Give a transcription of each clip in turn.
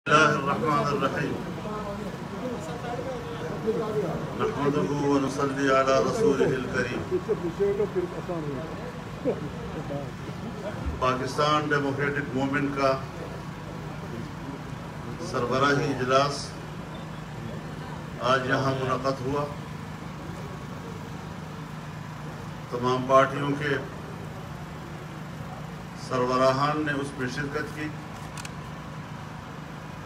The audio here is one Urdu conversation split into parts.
الله الرحمن الرحيم نحمده ونصلي على رسوله الكريم پاکستان ڈیموکریٹک موومنٹ کا سربراہی اجلاس آج یہاں منعقد ہوا۔ تمام پارٹیوں کے سربراہان نے اس میں شرکت کی۔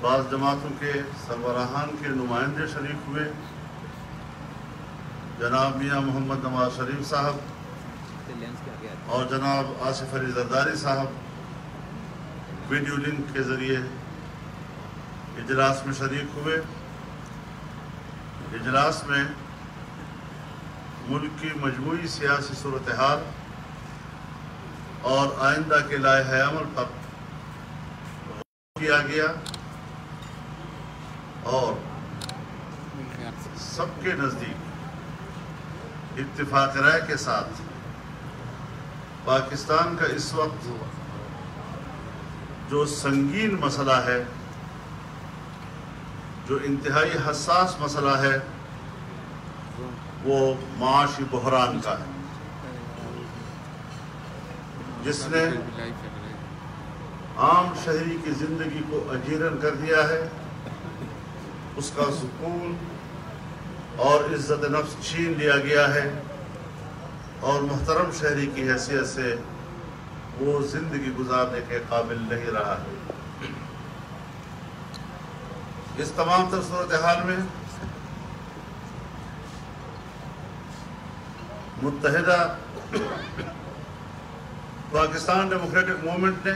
بعض جماعتوں کے سربراہان کے نمائندے شریک ہوئے، جناب میاں محمد نواز شریف صاحب اور جناب آصف علی زرداری صاحب ویڈیو لنک کے ذریعے اجلاس میں شریک ہوئے۔ اجلاس میں ملک کی مجموعی سیاسی صورتحال اور آئندہ کے لائحہ عمل پر کیا گیا اور سب کے نزدیک اتفاق رائے کے ساتھ پاکستان کا اس وقت جو سنگین مسئلہ ہے، جو انتہائی حساس مسئلہ ہے، وہ معاشی بحران کا ہے، جس نے عام شہری کی زندگی کو اجیرن کر دیا ہے، اس کا سکون اور عزت نفس چھین لیا گیا ہے اور محترم شہری کی حیثیت سے وہ زندگی گزارنے کے قابل نہیں رہا ہے۔ اس تمام تر صورتحال میں متحدہ پاکستان ڈیموکریٹک موومنٹ نے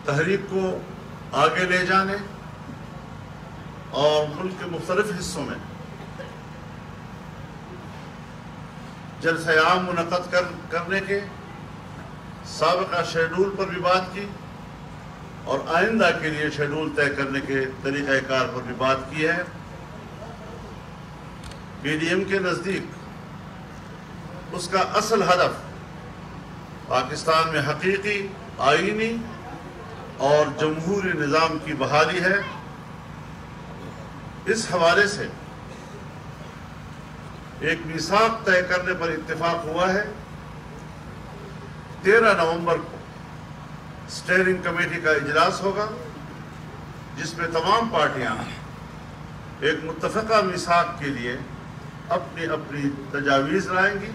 تحریک کو آگے لے جانے اور ملک کے مختلف حصوں میں جلسہ عام منعقد کرنے کے سابقہ شیڈول پر بھی بات کی اور آئندہ کے لیے شیڈول طے کرنے کے طریقہ کار پر بھی بات کی ہے۔ پی ڈی ایم کے نزدیک اس کا اصل ہدف پاکستان میں حقیقی آئینی اور جمہوری نظام کی بحالی ہے۔ اس حوالے سے ایک میثاق طے کرنے پر اتفاق ہوا ہے۔ 13 نومبر کو اسٹیئرنگ کمیٹی کا اجلاس ہوگا، جس میں تمام پارٹیاں ایک متفقہ میثاق کے لیے اپنی اپنی تجاویز لائیں گی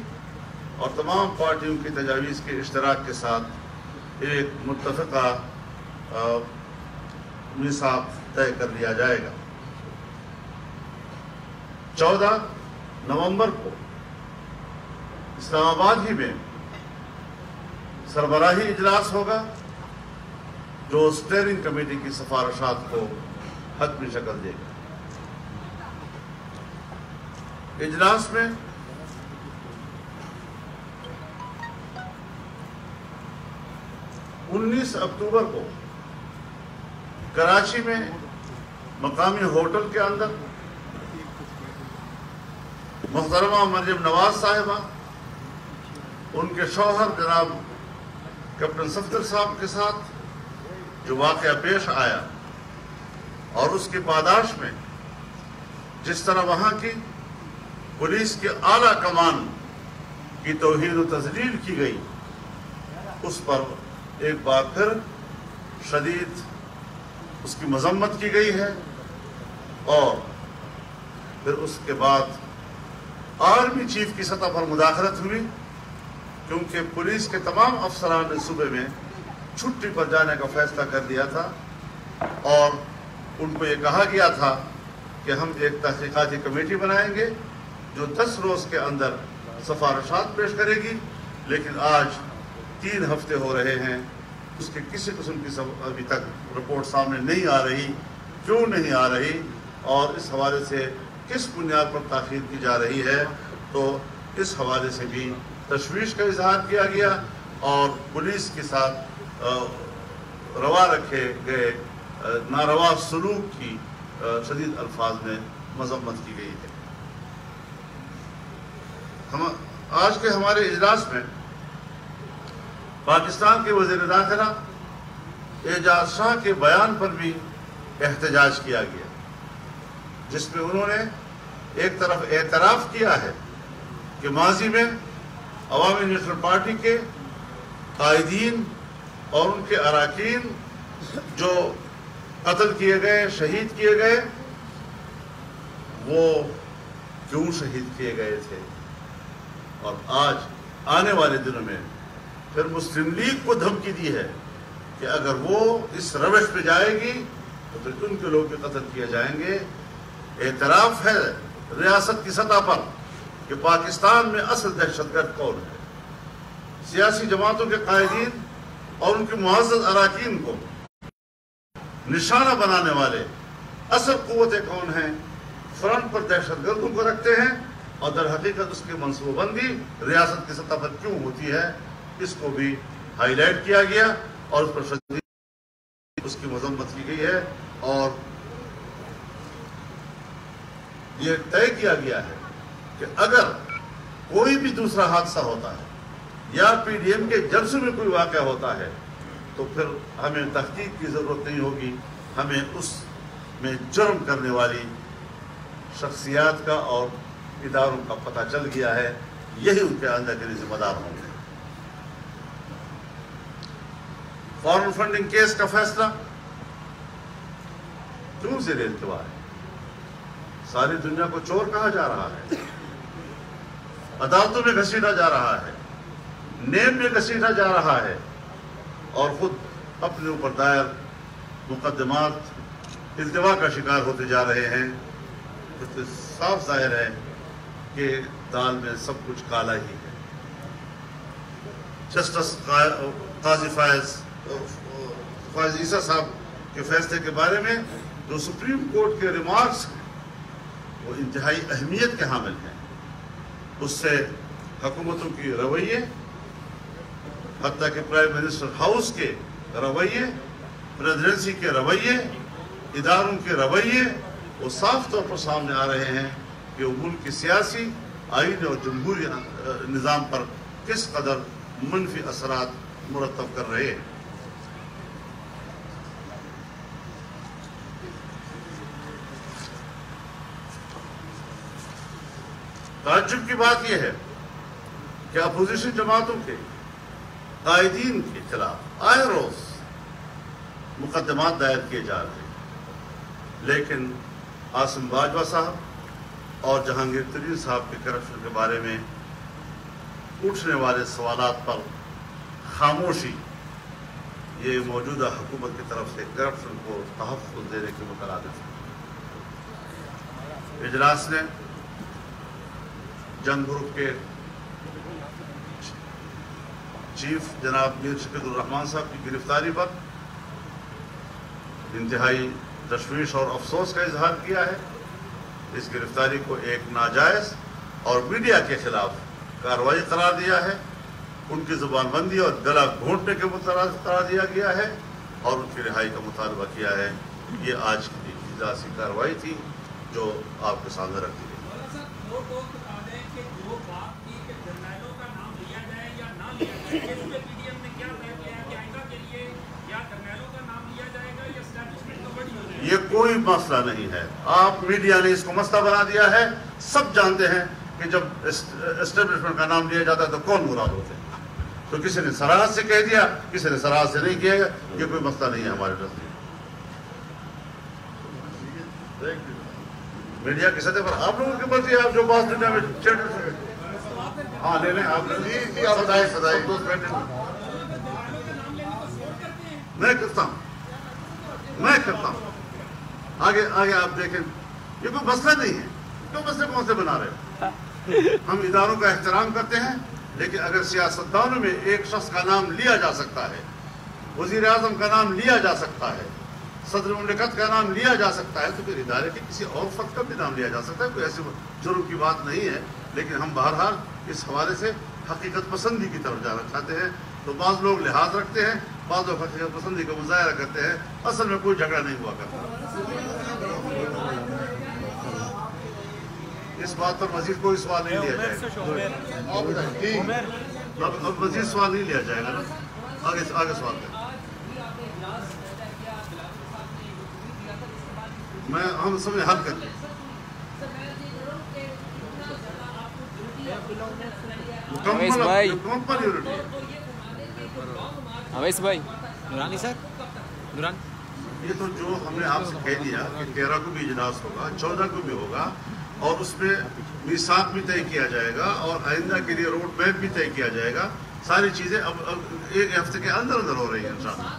اور تمام پارٹیوں کی تجاویز کے اشتراک کے ساتھ ایک متفقہ میثاق طے کر لیا جائے گا۔ 14 نومبر کو اسلام آباد ہی میں سربراہی اجلاس ہوگا، جو اسٹیئرنگ کمیٹی کی سفارشات کو حتمی شکل دے گا۔ اجلاس میں انیس اکتوبر کو کراچی میں مقامی ہوٹل کے اندر محترمہ مریم نواز صاحبہ، ان کے شوہر جناب کیپٹن صفدر صاحب کے ساتھ جو واقعہ پیش آیا اور اس کی پاداش میں جس طرح وہاں کی پولیس کے اعلیٰ کمان کی توہین و تذلیل کی گئی، اس پر ایک بار پھر شدید اس کی مذمت کی گئی ہے اور پھر اس کے بعد آرمی چیف کی سطح پر مداخلت ہوئی، کیونکہ پولیس کے تمام افسران نے صوبے میں چھٹی پر جانے کا فیصلہ کر لیا تھا اور ان کو یہ کہا گیا تھا کہ ہم ایک تحقیقاتی کمیٹی بنائیں گے جو 10 روز کے اندر سفارشات پیش کرے گی، لیکن آج 3 ہفتے ہو رہے ہیں، اس کے کسی قسم کی ابھی تک رپورٹ سامنے نہیں آ رہی۔ کیوں نہیں آ رہی اور اس حوالے سے کس بنیاد پر تاخیر کی جا رہی ہے، تو اس حوالے سے بھی تشویش کا اظہار کیا گیا اور پولیس کے ساتھ روا رکھے گئے ناروا سلوک کی شدید الفاظ میں مذمت کی گئی ہے۔ آج کے ہمارے اجلاس میں پاکستان کے وزیر داخلہ اعجاز شاہ کے بیان پر بھی احتجاج کیا گیا، جس میں انہوں نے ایک طرف اعتراف کیا ہے کہ ماضی میں عوامی نیشنل پارٹی کے قائدین اور ان کے اراکین جو قتل کیے گئے، شہید کیے گئے، وہ کیوں شہید کیے گئے تھے، اور آج آنے والے دنوں میں پھر مسلم لیگ کو دھمکی دی ہے کہ اگر وہ اس روش پہ جائے گی تو پھر ان کے لوگ بھی قتل کیے جائیں گے۔ اعتراف ہے ریاست کی سطح پر کہ پاکستان میں اصل دہشت گرد کون ہے، سیاسی جماعتوں کے قائدین اور ان کے معزز اراکین کو نشانہ بنانے والے اصل قوتیں کون ہیں، فرنٹ پر دہشت گردوں کو رکھتے ہیں، اور در حقیقت اس کی منصوبہ بندی ریاست کی سطح پر کیوں ہوتی ہے، اس کو بھی ہائی لائٹ کیا گیا اور اس پر شدید اس کی مذمت کی گئی ہے، اور یہ طے کیا گیا ہے کہ اگر کوئی بھی دوسرا حادثہ ہوتا ہے یا پی ڈی ایم کے جلسوں میں کوئی واقعہ ہوتا ہے تو پھر ہمیں تحقیق کی ضرورت نہیں ہوگی، ہمیں اس میں جرم کرنے والی شخصیات کا اور اداروں کا پتہ چل گیا ہے، یہی ان کے آئندہ کے لیے ذمہ دار ہوں گے۔ فارن فنڈنگ کیس کا فیصلہ کیوں زیر التوا ہے؟ ساری دنیا کو چور کہا جا رہا ہے، عدالتوں میں گھسیٹا جا رہا ہے، نیم میں گھسیٹا جا رہا ہے، اور خود اپنے اوپر دائر مقدمات التوا کا شکار ہوتے جا رہے ہیں۔ تو صاف ظاہر ہے کہ دال میں سب کچھ کالا ہی ہے۔ جسٹس قاضی فائز عیسیٰ صاحب کے فیصلے کے بارے میں جو سپریم کورٹ کے ریمارکس ہیں وہ انتہائی اہمیت کے حامل ہیں۔ اس سے حکومتوں کی رویے، حتیٰ کہ پرائم منسٹر ہاؤس کے رویے، پریزیڈنسی کے رویے، اداروں کے رویے، وہ صاف طور پر سامنے آ رہے ہیں کہ وہ ملک کی سیاسی، آئینی اور جمہوری نظام پر کس قدر منفی اثرات مرتب کر رہے ہیں۔ تعجب کی بات یہ ہے کہ اپوزیشن جماعتوں کے قائدین کے خلاف آئے روز مقدمات دائر کیے جا رہے ہیں، لیکن عاصم باجوہ صاحب اور جہانگیر ترین صاحب کے کرپشن کے بارے میں اٹھنے والے سوالات پر خاموشی یہ موجودہ حکومت کی طرف سے کرپشن کو تحفظ دینے کے مترادف ہے۔ اجلاس نے جنگ گروپ کے چیف جناب میر شفیق الرحمان صاحب کی گرفتاری پر انتہائی تشویش اور افسوس کا اظہار کیا ہے۔ اس گرفتاری کو ایک ناجائز اور میڈیا کے خلاف کارروائی قرار دیا ہے، ان کی زبان بندی اور گلا گھونٹنے کے مترادف قرار دیا گیا ہے، اور ان کی رہائی کا مطالبہ کیا ہے۔ یہ آج کی اجلاسی کارروائی تھی جو آپ کے سامنے رکھ دی گئی۔ یہ کوئی مسئلہ نہیں ہے، آپ میڈیا نے اس کو مسئلہ بنا دیا ہے۔ سب جانتے ہیں کہ جب اسٹیبلشمنٹ کا نام لیا جاتا ہے تو کون مراد ہوتے ہیں، تو کسی نے صراحت سے کہہ دیا، کسی نے صراحت سے نہیں کیا، یہ کوئی مسئلہ نہیں ہے ہمارے نزدیک۔ میڈیا کی سطح پر آپ لوگوں کی مرضی ہے، آپ جو بات دنیا میں ہاں لے لیں، آپ سدائی میں کرتا ہوں آگے آپ دیکھیں، یہ کوئی مسئلہ نہیں ہے، کیوں مسئلے کو مسئلے بنا رہے ہیں؟ ہم اداروں کا احترام کرتے ہیں، لیکن اگر سیاستدانوں میں ایک شخص کا نام لیا جا سکتا ہے، وزیر اعظم کا نام لیا جا سکتا ہے، صدر مملکت کا نام لیا جا سکتا ہے، تو پھر ادارے کے کسی اور فرد کا بھی نام لیا جا سکتا ہے۔ کوئی ایسی جرم کی بات نہیں ہے، لیکن ہم بہرحال اس حوالے سے حقیقت پسندی کی طرف جانا چاہتے ہیں۔ تو بعض لوگ لحاظ رکھتے ہیں، بعض لوگ حقیقت پسندی کا مظاہرہ کرتے ہیں، اصل میں کوئی جھگڑا نہیں ہوا کرتا۔ اس بات پر مزید کوئی سوال نہیں لیا جائے گا، اب مزید سوال نہیں لیا جائے گا نا، آگے سوال کریں۔ ہم سب حل کر لیں. مکمل یونٹی ہے. اویس بھائی نورانی سر نوران یہ تو جو ہم نے آپ سے کہہ دیا کہ 13 کو بھی اجلاس ہوگا، 14 کو بھی ہوگا، اور اس میں میثاق بھی طے کیا جائے گا اور آئندہ کے لیے روڈ میپ بھی طے کیا جائے گا. ساری چیزیں اب ایک ہفتے کے اندر اندر ہو رہی ہیں انشاءاللہ.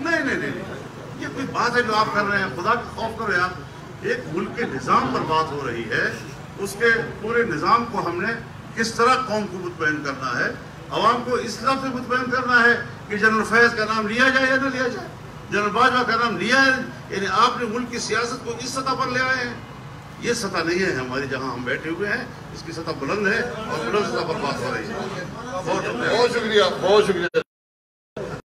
نہیں یہ کوئی بات ہے جو آپ کر رہے ہیں. خدا کا خوف کرو یار. ایک ملک کے نظام پر بات ہو رہی ہے، اس کے پورے نظام کو ہم نے کس طرح قوم کو مطمئن کرنا ہے، عوام کو اس طرح سے مطمئن کرنا ہے کہ جنرل فیض کا نام لیا جائے یا نہ لیا جائے. جنرل باجوہ کا نام لیا ہے، یعنی آپ نے ملک کی سیاست کو اس سطح پر لے آئے ہیں. یہ سطح نہیں ہے ہماری جہاں ہم بیٹھے ہوئے ہیں. اس کی سطح بلند ہے اور بلند سطح پر بات ہو رہی ہے. بہت شکریہ.